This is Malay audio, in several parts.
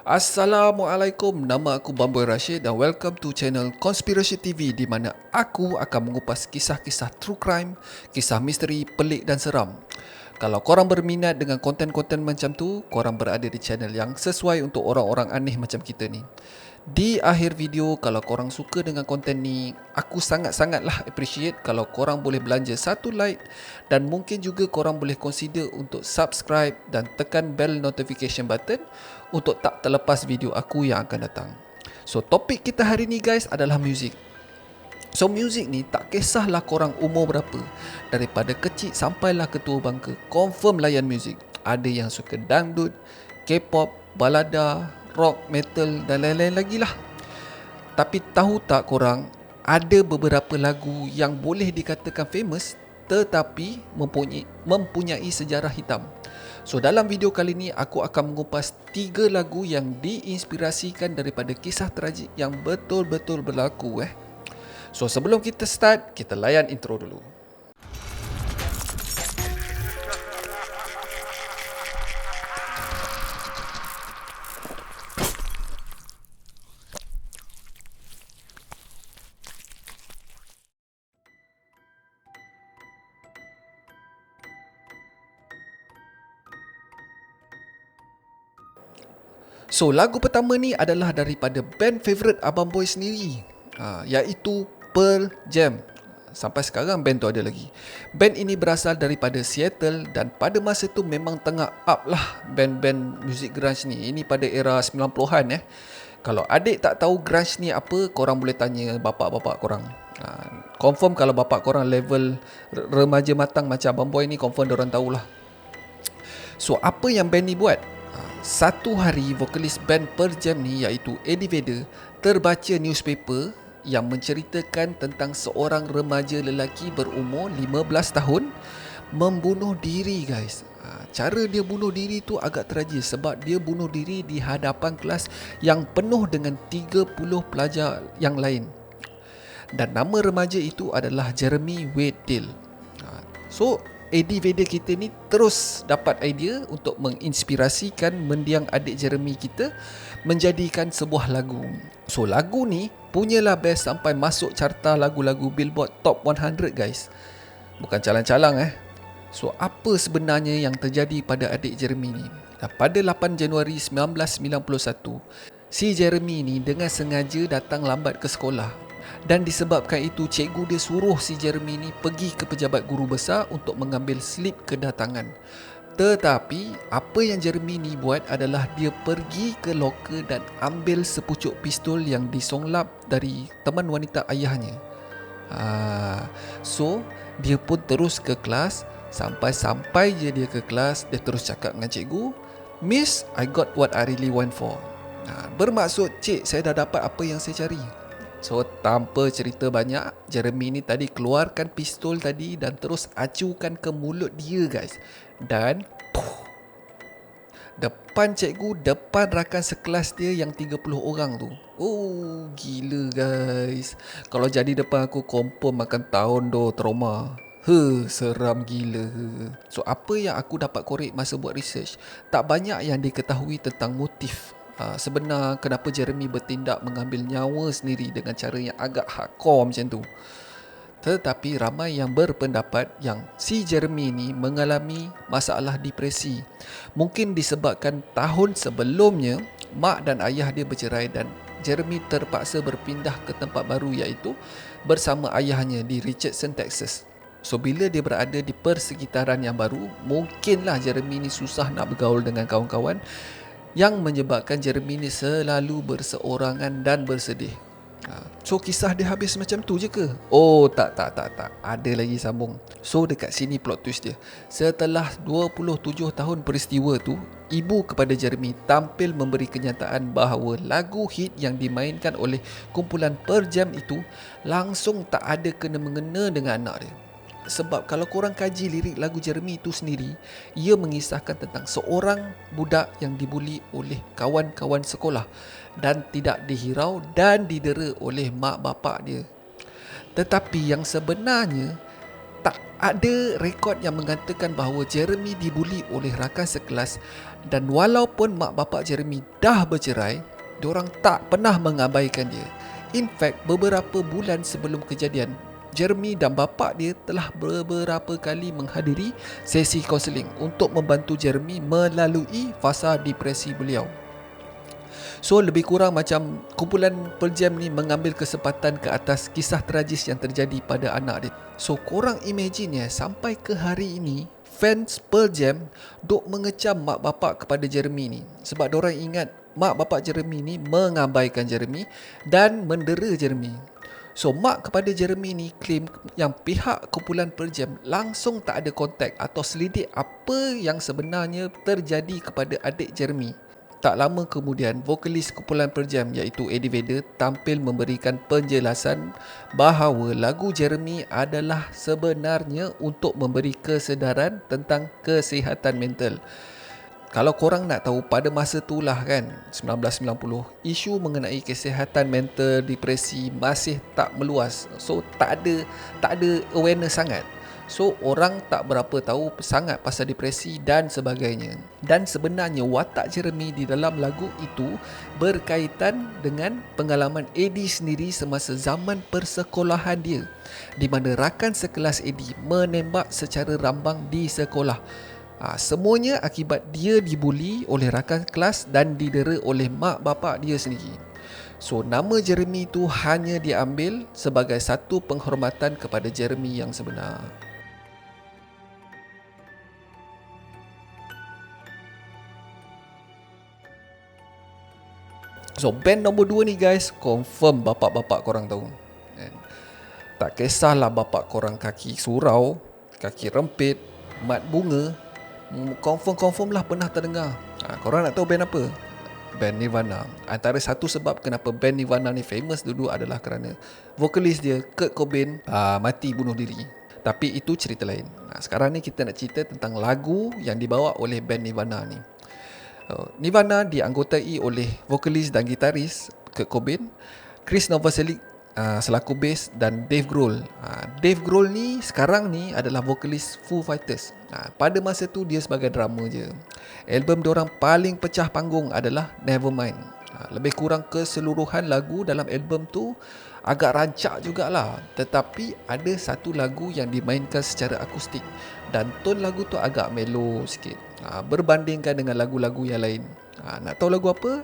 Assalamualaikum, nama aku Bamboy Rashid dan welcome to channel Conspiracy TV di mana aku akan mengupas kisah-kisah true crime, kisah misteri, pelik dan seram. Kalau korang berminat dengan konten-konten macam tu, korang berada di channel yang sesuai untuk orang-orang aneh macam kita ni. Di akhir video, kalau korang suka dengan konten ni, aku sangat-sangatlah appreciate kalau korang boleh belanja satu like dan mungkin juga korang boleh consider untuk subscribe dan tekan bell notification button untuk tak terlepas video aku yang akan datang. So topik kita hari ni guys adalah muzik. So muzik ni tak kisahlah korang umur berapa, daripada kecil sampailah ke tua bangka, confirm layan muzik. Ada yang suka dangdut, K-pop, balada, rock, metal dan lain-lain lagi lah. Tapi tahu tak korang, ada beberapa lagu yang boleh dikatakan famous tetapi mempunyai sejarah hitam. So dalam video kali ni aku akan mengupas 3 lagu yang diinspirasikan daripada kisah tragik yang betul-betul berlaku. So sebelum kita start, kita layan intro dulu. So lagu pertama ni adalah daripada band favourite Abang Boy sendiri, iaitu Pearl Jam. Sampai sekarang band tu ada lagi. Band ini berasal daripada Seattle dan pada masa tu memang tengah up lah band-band muzik grunge ni. Ini pada era 90-an Kalau adik tak tahu grunge ni apa, korang boleh tanya bapak-bapak korang. Confirm kalau bapak korang level remaja matang macam Abang Boy ni, confirm diorang tahulah. So apa yang band ni buat? Satu hari vokalis band Pearl Jam ni iaitu Eddie Vedder terbaca newspaper yang menceritakan tentang seorang remaja lelaki berumur 15 tahun membunuh diri guys. Cara dia bunuh diri tu agak tragis sebab dia bunuh diri di hadapan kelas yang penuh dengan 30 pelajar yang lain. Dan nama remaja itu adalah Jeremy Wade Dale. So Eddie Vedder kita ni terus dapat idea untuk menginspirasikan mendiang adik Jeremy kita menjadikan sebuah lagu. So lagu ni punyalah best sampai masuk carta lagu-lagu Billboard Top 100 guys. Bukan calang-calang So apa sebenarnya yang terjadi pada adik Jeremy ni? Pada 8 Januari 1991, si Jeremy ni dengan sengaja datang lambat ke sekolah. Dan disebabkan itu, cikgu dia suruh si Jeremy ni pergi ke pejabat guru besar untuk mengambil slip kedatangan. Tetapi apa yang Jeremy ni buat adalah dia pergi ke loker dan ambil sepucuk pistol yang disonglap dari teman wanita ayahnya. So dia pun terus ke kelas. Sampai je dia ke kelas, dia terus cakap dengan cikgu, "Miss, I got what I really want for." Bermaksud, "Cik, saya dah dapat apa yang saya cari." So tanpa cerita banyak, Jeremy ni tadi keluarkan pistol tadi dan terus acukan ke mulut dia guys. Dan depan cikgu, depan rakan sekelas dia yang 30 orang tu. Oh gila guys. Kalau jadi depan aku, confirm makan tahun doh trauma. Seram gila. So apa yang aku dapat korek masa buat research, tak banyak yang diketahui tentang motif sebenar kenapa Jeremy bertindak mengambil nyawa sendiri dengan cara yang agak hardcore macam tu. Tetapi ramai yang berpendapat yang si Jeremy ni mengalami masalah depresi. Mungkin disebabkan tahun sebelumnya mak dan ayah dia bercerai dan Jeremy terpaksa berpindah ke tempat baru iaitu bersama ayahnya di Richardson, Texas. So bila dia berada di persekitaran yang baru, mungkinlah Jeremy ni susah nak bergaul dengan kawan-kawan, yang menyebabkan Jeremy ni selalu berseorangan dan bersedih. So kisah dia habis macam tu je ke? Oh tak. Ada lagi sambung. So dekat sini plot twist dia. Setelah 27 tahun peristiwa tu, ibu kepada Jeremy tampil memberi kenyataan bahawa lagu hit yang dimainkan oleh kumpulan Pearl Jam itu langsung tak ada kena-mengena dengan anak dia. Sebab kalau korang kaji lirik lagu Jeremy itu sendiri, ia mengisahkan tentang seorang budak yang dibuli oleh kawan-kawan sekolah dan tidak dihirau dan didera oleh mak bapak dia. Tetapi yang sebenarnya, Tak ada rekod yang mengatakan bahawa Jeremy dibuli oleh rakan sekelas, dan walaupun mak bapak Jeremy dah bercerai, diorang tak pernah mengabaikan dia. In fact, beberapa bulan sebelum kejadian, Jeremy dan bapa dia telah beberapa kali menghadiri sesi kaunseling untuk membantu Jeremy melalui fasa depresi beliau. So lebih kurang macam kumpulan Pearl Jam ni mengambil kesempatan ke atas kisah tragis yang terjadi pada anak dia. So korang imagine sampai ke hari ini fans Pearl Jam duk mengecam mak bapak kepada Jeremy ni, sebab diorang ingat mak bapak Jeremy ni mengabaikan Jeremy dan mendera Jeremy. So mak kepada Jeremy ni claim yang pihak kumpulan Pearl Jam langsung tak ada kontak atau selidik apa yang sebenarnya terjadi kepada adik Jeremy. Tak lama kemudian, vokalis kumpulan Pearl Jam iaitu Eddie Vedder tampil memberikan penjelasan bahawa lagu Jeremy adalah sebenarnya untuk memberi kesedaran tentang kesihatan mental. Kalau korang nak tahu, pada masa itulah kan, 1990, isu mengenai kesihatan mental, depresi masih tak meluas. So tak ada awareness sangat. So orang tak berapa tahu sangat pasal depresi dan sebagainya. Dan sebenarnya watak Jeremy di dalam lagu itu berkaitan dengan pengalaman Eddie sendiri semasa zaman persekolahan dia, di mana rakan sekelas Eddie menembak secara rambang di sekolah. Semuanya akibat dia dibuli oleh rakan kelas dan didera oleh mak bapak dia sendiri. So nama Jeremy itu hanya diambil sebagai satu penghormatan kepada Jeremy yang sebenar. So band nombor 2 ni guys, confirm bapak-bapak korang tahu. Tak kisahlah bapak korang kaki surau, kaki rempit, mat bunga, confirm lah pernah terdengar. Korang nak tahu band apa? Band Nirvana. Antara satu sebab kenapa band Nirvana ni famous dulu adalah kerana vokalis dia Kurt Cobain mati bunuh diri. Tapi itu cerita lain. Sekarang ni kita nak cerita tentang lagu yang dibawa oleh band Nirvana ni. Nirvana dianggotai oleh vokalis dan gitaris Kurt Cobain, Chris Novoselic selaku bass, dan Dave Grohl. Dave Grohl ni sekarang ni adalah vokalis Foo Fighters. Pada masa tu dia sebagai drummer je. Album diorang paling pecah panggung adalah Nevermind. Lebih kurang keseluruhan lagu dalam album tu agak rancak jugalah, tetapi ada satu lagu yang dimainkan secara akustik dan tone lagu tu agak mellow sikit berbandingkan dengan lagu-lagu yang lain. Nak tahu lagu apa?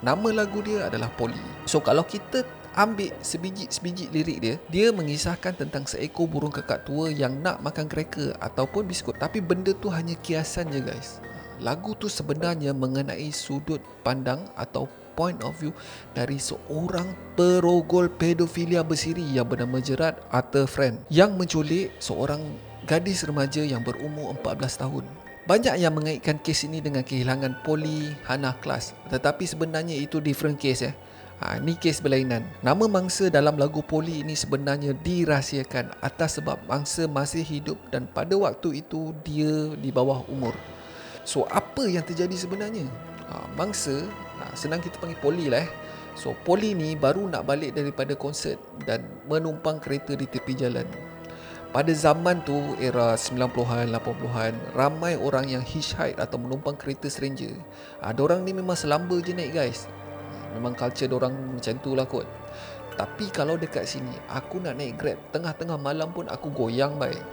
Nama lagu dia adalah Polly. So kalau kita ambil sebiji lirik dia mengisahkan tentang seekor burung kekak tua yang nak makan cracker ataupun biskut, tapi benda tu hanya kiasan je guys. Lagu tu sebenarnya mengenai sudut pandang atau point of view dari seorang perogol pedofilia bersiri yang bernama Gerard Arthur Friend yang menculik seorang gadis remaja yang berumur 14 tahun. Banyak yang mengaitkan kes ini dengan kehilangan Polly Hannah Klass, tetapi sebenarnya itu different case Ni kes berlainan. Nama mangsa dalam lagu Polly ini sebenarnya dirahsiakan atas sebab mangsa masih hidup dan pada waktu itu dia di bawah umur. So apa yang terjadi sebenarnya? Mangsa, senang kita panggil Polly lah So Polly ni baru nak balik daripada konsert dan menumpang kereta di tepi jalan. Pada zaman tu, era 90-an, 80-an, ramai orang yang hitchhike atau menumpang kereta stranger. Diorang ni memang selamba je naik guys. Memang culture diorang macam tu lah kot. Tapi kalau dekat sini, aku nak naik Grab tengah-tengah malam pun aku goyang baik.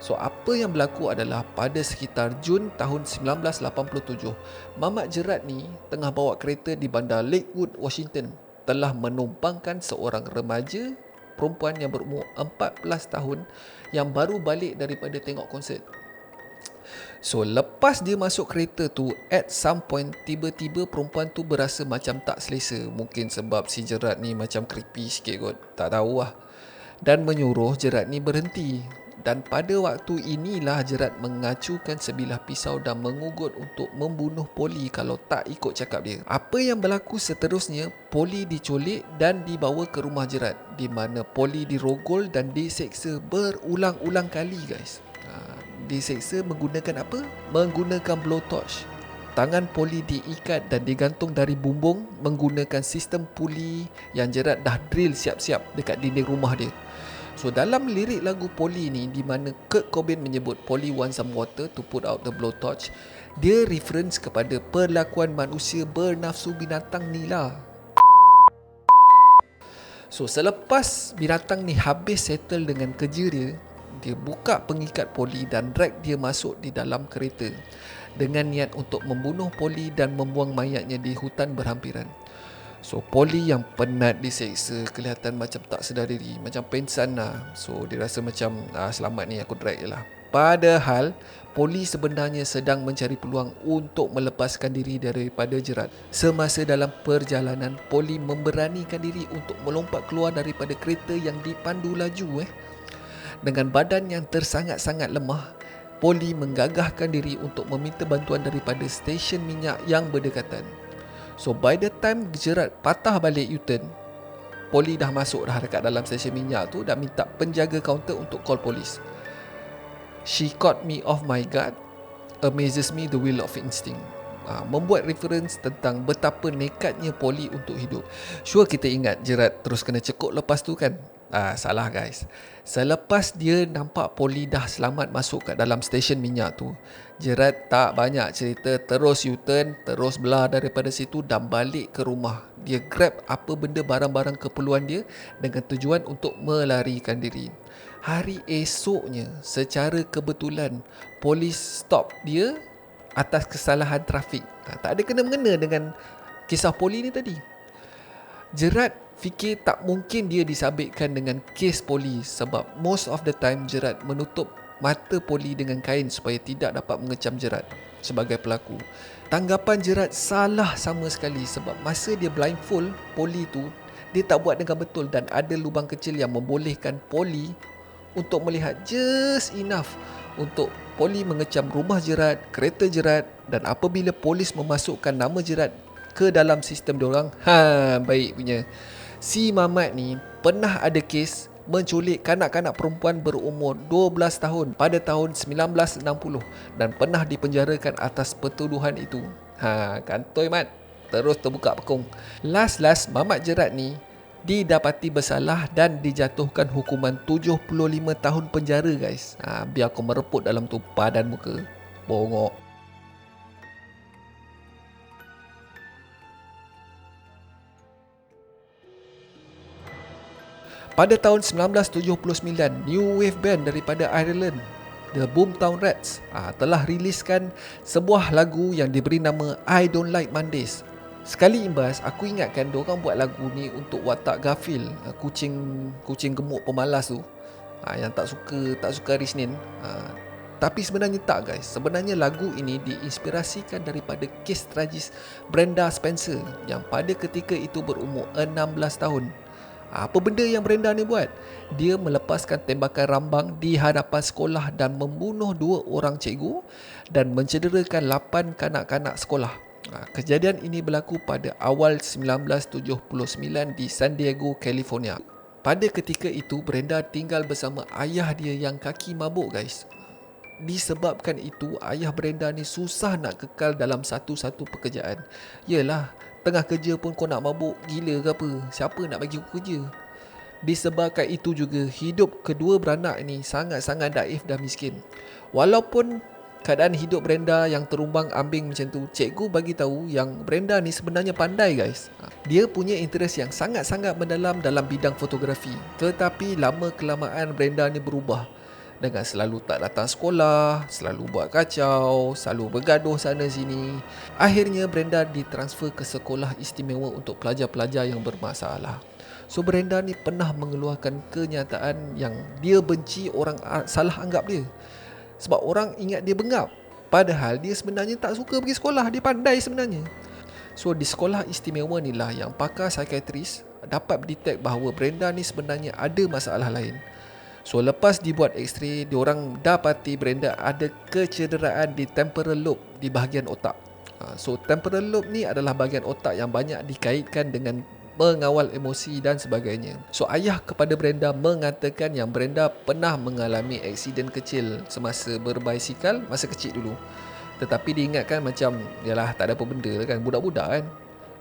So apa yang berlaku adalah pada sekitar Jun tahun 1987, Mamat Gerard ni tengah bawa kereta di bandar Lakewood, Washington, telah menumpangkan seorang remaja perempuan yang berumur 14 tahun yang baru balik daripada tengok konsert. So lepas dia masuk kereta tu, at some point tiba-tiba perempuan tu berasa macam tak selesa. Mungkin sebab si Gerard ni macam creepy sikit kot, tak tahu lah. Dan menyuruh Gerard ni berhenti. Dan pada waktu inilah Gerard mengacukan sebilah pisau dan mengugut untuk membunuh Polly kalau tak ikut cakap dia. Apa yang berlaku seterusnya, Polly diculik dan dibawa ke rumah Gerard, di mana Polly dirogol dan diseksa berulang-ulang kali guys. Diseksa menggunakan apa? Menggunakan blowtorch. Tangan Polly diikat dan digantung dari bumbung menggunakan sistem puli yang Gerard dah drill siap-siap dekat dinding rumah dia. So dalam lirik lagu Polly ni, di mana Kurt Cobain menyebut Polly want some water to put out the blowtorch, dia reference kepada perlakuan manusia bernafsu binatang ni lah. So selepas binatang ni habis settle dengan kerja dia, dia buka pengikat Polly dan drag dia masuk di dalam kereta dengan niat untuk membunuh Polly dan membuang mayatnya di hutan berhampiran. So Polly yang penat diseksa, kelihatan macam tak sedar diri, macam pengsan lah. So dia rasa macam selamat ni, aku drag je lah. Padahal Polly sebenarnya sedang mencari peluang untuk melepaskan diri daripada jerat. Semasa dalam perjalanan, Polly memberanikan diri untuk melompat keluar daripada kereta yang dipandu laju. Dengan badan yang tersangat-sangat lemah, Polly menggagahkan diri untuk meminta bantuan daripada stesen minyak yang berdekatan. So by the time jerat patah balik U-turn, Polly dah masuk dah dekat dalam stesen minyak tu dan minta penjaga kaunter untuk call polis. She caught me off my guard, amazes me the will of instinct. Membuat reference tentang betapa nekatnya Polly untuk hidup. Sure kita ingat jerat terus kena cekuk lepas tu kan? Salah guys. Selepas dia nampak Polly dah selamat masuk kat dalam stesen minyak tu, jerat tak banyak cerita, terus U-turn, terus belah daripada situ dan balik ke rumah. Dia grab apa benda barang-barang keperluan dia dengan tujuan untuk melarikan diri. Hari esoknya, secara kebetulan, polis stop dia atas kesalahan trafik. Tak ada kena-mengena dengan kisah Polly ni tadi. Jerat fikir tak mungkin dia disabitkan dengan kes Polly sebab most of the time jerat menutup mata Polly dengan kain supaya tidak dapat mengecam jerat sebagai pelaku. Tanggapan jerat salah sama sekali sebab masa dia blindfold Polly tu, dia tak buat dengan betul dan ada lubang kecil yang membolehkan Polly untuk melihat just enough untuk Polly mengecam rumah jerat, kereta jerat, dan apabila polis memasukkan nama jerat ke dalam sistem diorang, baik punya. Si Mamat ni pernah ada kes menculik kanak-kanak perempuan berumur 12 tahun pada tahun 1960 dan pernah dipenjarakan atas pertuduhan itu. Kantoi Mat, terus terbuka pekung. Last Mamat jerat ni didapati bersalah dan dijatuhkan hukuman 75 tahun penjara guys. Biar aku mereput dalam tu padan muka. Bongok. Pada tahun 1979, new wave band daripada Ireland, The Boomtown Rats, telah riliskan sebuah lagu yang diberi nama I Don't Like Mondays. Sekali imbas, aku ingatkan diorang buat lagu ni untuk watak Garfield, kucing gemuk pemalas tu, yang tak suka hari Isnin. Tapi sebenarnya tak guys. Sebenarnya lagu ini diinspirasikan daripada kes tragis Brenda Spencer yang pada ketika itu berumur 16 tahun. Apa benda yang Brenda ni buat? Dia melepaskan tembakan rambang di hadapan sekolah dan membunuh 2 orang cikgu dan mencederakan 8 kanak-kanak sekolah. Kejadian ini berlaku pada awal 1979 di San Diego, California. Pada ketika itu, Brenda tinggal bersama ayah dia yang kaki mabuk guys. Disebabkan itu, ayah Brenda ni susah nak kekal dalam satu-satu pekerjaan. Yelah, tengah kerja pun kau nak mabuk, gila ke apa? Siapa nak bagi aku kerja? Disebabkan itu juga, hidup kedua beranak ni sangat-sangat daif dan miskin. Walaupun keadaan hidup Brenda yang terumbang ambing macam tu, cikgu bagi tahu yang Brenda ni sebenarnya pandai guys. Dia punya interest yang sangat-sangat mendalam dalam bidang fotografi. Tetapi lama kelamaan Brenda ni berubah. Dengan selalu tak datang sekolah, selalu buat kacau, selalu bergaduh sana sini. Akhirnya Brenda ditransfer ke sekolah istimewa untuk pelajar-pelajar yang bermasalah. So Brenda ni pernah mengeluarkan kenyataan yang dia benci orang salah anggap dia. Sebab orang ingat dia bengap. Padahal dia sebenarnya tak suka pergi sekolah. Dia pandai sebenarnya. So di sekolah istimewa ni lah yang pakar psikiatris dapat detect bahawa Brenda ni sebenarnya ada masalah lain. So lepas dibuat x-ray, diorang dapati Brenda ada kecederaan di temporal lobe di bahagian otak. So temporal lobe ni adalah bahagian otak yang banyak dikaitkan dengan mengawal emosi dan sebagainya. So ayah kepada Brenda mengatakan yang Brenda pernah mengalami aksiden kecil semasa berbasikal masa kecil dulu. Tetapi diingatkan macam, yalah tak ada apa benda kan, budak-budak kan.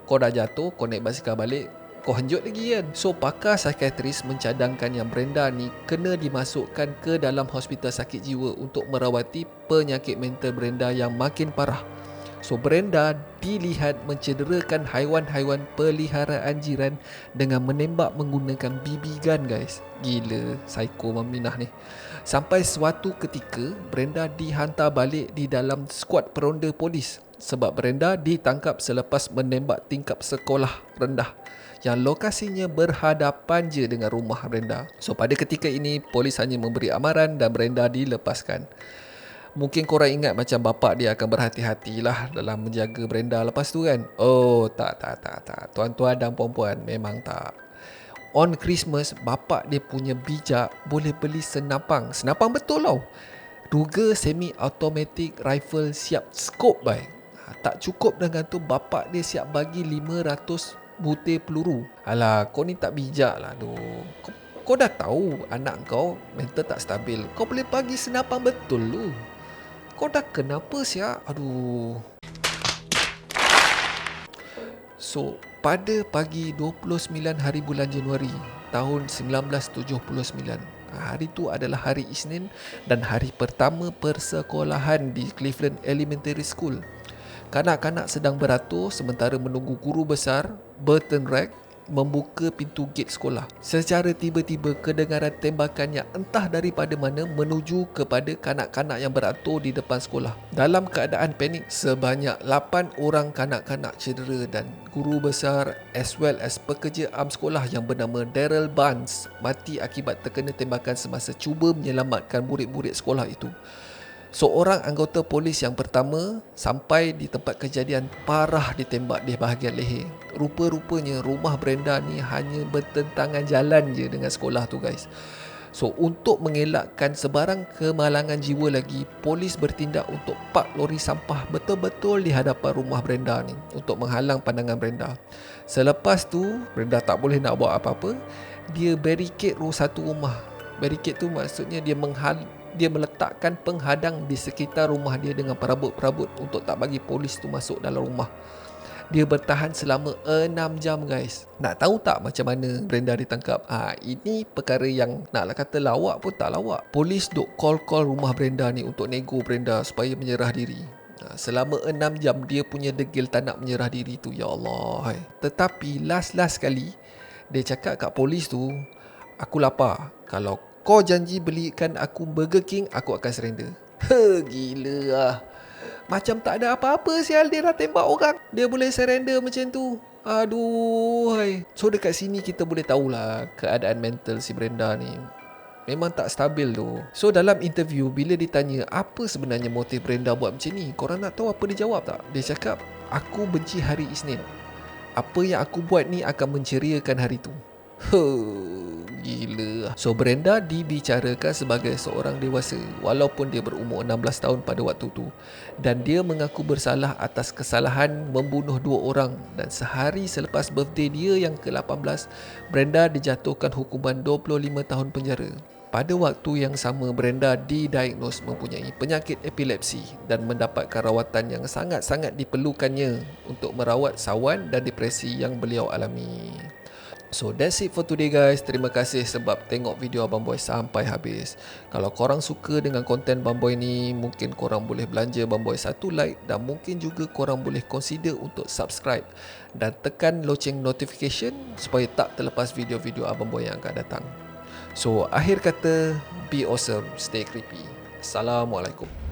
Kau dah jatuh, kau naik basikal balik, kau henjut lagi kan. So pakar psikiatris mencadangkan yang Brenda ni kena dimasukkan ke dalam hospital sakit jiwa untuk merawati penyakit mental Brenda yang makin parah. So Brenda dilihat mencederakan haiwan-haiwan peliharaan jiran dengan menembak menggunakan BB gun guys. Gila, psycho Maminah ni. Sampai suatu ketika Brenda dihantar balik di dalam skuad peronda polis sebab Brenda ditangkap selepas menembak tingkap sekolah rendah yang lokasinya berhadapan je dengan rumah Brenda. So pada ketika ini polis hanya memberi amaran dan Brenda dilepaskan. Mungkin korang ingat macam bapak dia akan berhati-hatilah dalam menjaga Brenda lepas tu kan? Oh, tak. Tuan-tuan dan puan-puan, memang tak. On Christmas, bapak dia punya bijak boleh beli senapang. Senapang betul tau. Ruger semi-automatic rifle siap scope bye. Tak cukup dengan tu, bapak dia siap bagi 500 butir peluru. Alah, kau ni tak bijak lah. Aduh. Kau dah tahu anak kau mental tak stabil. Kau boleh bagi senapang betul lu. Kau dah kenapa siap? Aduh. So, pada pagi 29 hari bulan Januari tahun 1979, hari tu adalah hari Isnin dan hari pertama persekolahan di Cleveland Elementary School. Kanak-kanak sedang beratur sementara menunggu guru besar Burton Rack membuka pintu gate sekolah. Secara tiba-tiba kedengaran tembakan yang entah daripada mana menuju kepada kanak-kanak yang beratur di depan sekolah. Dalam keadaan panik, sebanyak 8 orang kanak-kanak cedera dan guru besar as well as pekerja am sekolah yang bernama Daryl Barnes mati akibat terkena tembakan semasa cuba menyelamatkan murid-murid sekolah itu. Seorang anggota polis yang pertama sampai di tempat kejadian parah ditembak di bahagian leher. Rupa-rupanya rumah Brenda ni hanya bertentangan jalan je dengan sekolah tu guys. So untuk mengelakkan sebarang kemalangan jiwa lagi, polis bertindak untuk park lori sampah betul-betul di hadapan rumah Brenda ni untuk menghalang pandangan Brenda. Selepas tu Brenda tak boleh nak buat apa-apa. Dia barricade satu rumah. Barricade tu maksudnya dia meletakkan penghadang di sekitar rumah dia dengan perabot-perabot untuk tak bagi polis tu masuk dalam rumah. Dia bertahan selama 6 jam guys. Nak tahu tak macam mana Brenda ditangkap? Ini perkara yang naklah kata lawak pun tak lawak. Polis duk call rumah Brenda ni untuk nego Brenda supaya menyerah diri. Selama 6 jam dia punya degil tak nak menyerah diri tu. Ya Allah. Tetapi last kali dia cakap kat polis tu, aku lapar. Kalau kau janji belikan aku Burger King, aku akan surrender. Gila lah. Macam tak ada apa-apa sial, dia dah tembak orang. Dia boleh surrender macam tu. Aduh. So dekat sini kita boleh tahulah keadaan mental si Brenda ni. Memang tak stabil tu. So dalam interview, bila ditanya apa sebenarnya motif Brenda buat macam ni, korang nak tahu apa dia jawab tak? Dia cakap, aku benci hari Isnin. Apa yang aku buat ni akan menceriakan hari tu. Gila. So Brenda dibicarakan sebagai seorang dewasa walaupun dia berumur 16 tahun pada waktu tu, dan dia mengaku bersalah atas kesalahan membunuh 2 orang, dan sehari selepas birthday dia yang ke-18, Brenda dijatuhkan hukuman 25 tahun penjara. Pada waktu yang sama, Brenda didiagnos mempunyai penyakit epilepsi dan mendapatkan rawatan yang sangat-sangat diperlukannya untuk merawat sawan dan depresi yang beliau alami. So that's it for today guys. Terima kasih sebab tengok video Abang Boy sampai habis. Kalau korang suka dengan konten Abang Boy ni, mungkin korang boleh belanja Abang Boy satu like, dan mungkin juga korang boleh consider untuk subscribe dan tekan loceng notification supaya tak terlepas video-video Abang Boy yang akan datang. So akhir kata, be awesome, stay creepy. Assalamualaikum.